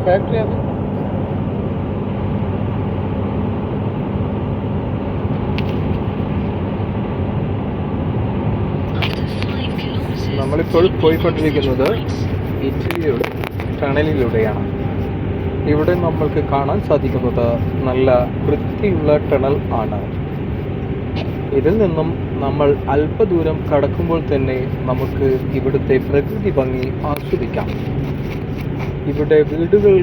Factory അത് നമ്മളിപ്പോൾ പോയിക്കൊണ്ടിരിക്കുന്നത് ഇറ്റലിയുടെ ടണലിലൂടെയാണ്. ഇവിടെ നമ്മൾക്ക് കാണാൻ സാധിക്കുന്നത് നല്ല വൃത്തിയുള്ള ടണൽ ആണ്. ഇതിൽ നിന്നും നമ്മൾ അല്പദൂരം കടക്കുമ്പോൾ തന്നെ നമുക്ക് ഇവിടുത്തെ പ്രകൃതി ഭംഗി ആസ്വദിക്കാം. ഇവിടെ വീടുകൾ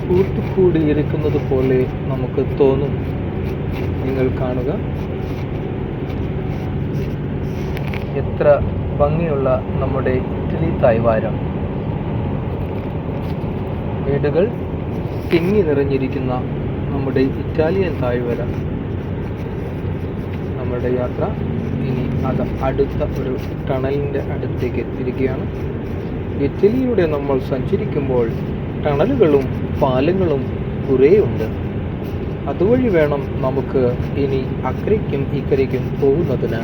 കൂട്ടുകൂടിയിരിക്കുന്നത് പോലെ നമുക്ക് തോന്നും. നിങ്ങൾ കാണുക, എത്ര ഭംഗിയുള്ള നമ്മുടെ ഇറ്റലി തായ്വാരം. വീടുകൾ തിങ്ങി നിറഞ്ഞിരിക്കുന്ന നമ്മുടെ ഇറ്റാലിയൻ തായ്വര. നമ്മുടെ യാത്ര ഇനി അടുത്ത ഒരു ടണലിൻ്റെ അടുത്തേക്ക് എത്തിയിരിക്കുകയാണ്. ഇറ്റലിയിലൂടെ നമ്മൾ സഞ്ചരിക്കുമ്പോൾ ടണലുകളും പാലങ്ങളും കുറേയുണ്ട്. അതുവഴി വേണം നമുക്ക് ഇനി അക്കരയ്ക്കും ഇക്കരയ്ക്കും പോകുന്നതിന്.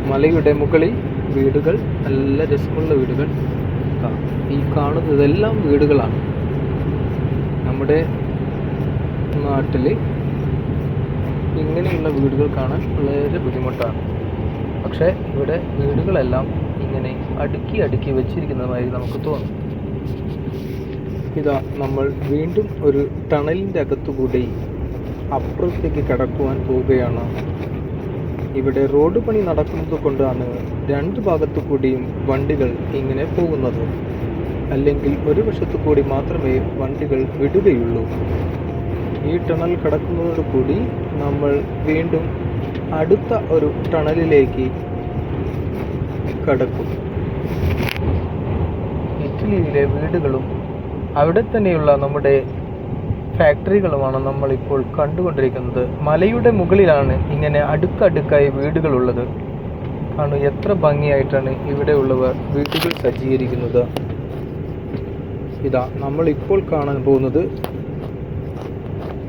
മലയുടെ മുകളിൽ വീടുകൾ, നല്ല രസമുള്ള വീടുകൾ. ഈ കാണുന്നതെല്ലാം വീടുകളാണ്. നമ്മുടെ നാട്ടിൽ ഇങ്ങനെയുള്ള വീടുകൾ കാണാൻ വളരെ ബുദ്ധിമുട്ടാണ്. പക്ഷേ ഇവിടെ വീടുകളെല്ലാം ഇങ്ങനെ അടുക്കി അടുക്കി വെച്ചിരിക്കുന്നതായി നമുക്ക് തോന്നും. ഇതാ നമ്മൾ വീണ്ടും ഒരു ടണലിൻ്റെ അകത്തുകൂടി അപ്പുറത്തേക്ക് കടക്കുവാൻ പോവുകയാണ്. ഇവിടെ റോഡ് പണി നടക്കുന്നത് കൊണ്ടാണ് രണ്ട് ഭാഗത്തു കൂടിയും വണ്ടികൾ ഇങ്ങനെ പോകുന്നത്. അല്ലെങ്കിൽ ഒരു വശത്തു കൂടി മാത്രമേ വണ്ടികൾ വിടുകയുള്ളൂ. ഈ ടണൽ കടക്കുന്നതോടുകൂടി നമ്മൾ വീണ്ടും അടുത്ത ഒരു ടണലിലേക്ക് കടക്കും. ഇറ്റലിയിലെ വീടുകളും അവിടെ തന്നെയുള്ള നമ്മുടെ ഫാക്ടറികളുമാണ് നമ്മളിപ്പോൾ കണ്ടുകൊണ്ടിരിക്കുന്നത്. മലയുടെ മുകളിലാണ് ഇങ്ങനെ അടുക്കടുക്കായി വീടുകളുള്ളത്. കാണൂ, എത്ര ഭംഗിയായിട്ടാണ് ഇവിടെയുള്ളവർ വീടുകൾ സജ്ജീകരിക്കുന്നത്. ഇതാ നമ്മളിപ്പോൾ കാണാൻ പോകുന്നത്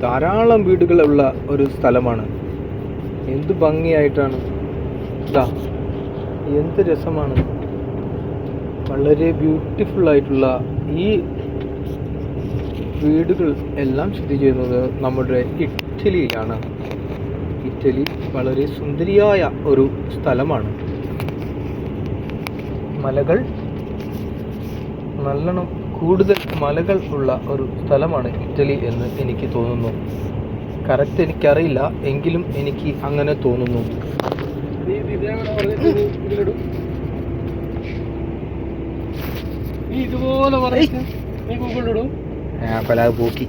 ധാരാളം വീടുകളുള്ള ഒരു സ്ഥലമാണ്. എന്ത് ഭംഗിയായിട്ടാണ്! ഇതാ എന്ത് രസമാണ്! വളരെ ബ്യൂട്ടിഫുൾ ആയിട്ടുള്ള ഈ വീടുകൾ എല്ലാം സ്ഥിതി ചെയ്യുന്നത് നമ്മുടെ ഇറ്റലിയിലാണ്. ഇറ്റലി വളരെ സുന്ദരിയായ ഒരു സ്ഥലമാണ്. മലകൾ, നല്ലോണം കൂടുതൽ മലകൾ ഉള്ള ഒരു സ്ഥലമാണ് ഇറ്റലി എന്ന് എനിക്ക് തോന്നുന്നു. കറക്റ്റ് എനിക്കറിയില്ല, എങ്കിലും എനിക്ക് അങ്ങനെ തോന്നുന്നു. ഇതുപോലെ പോക്കി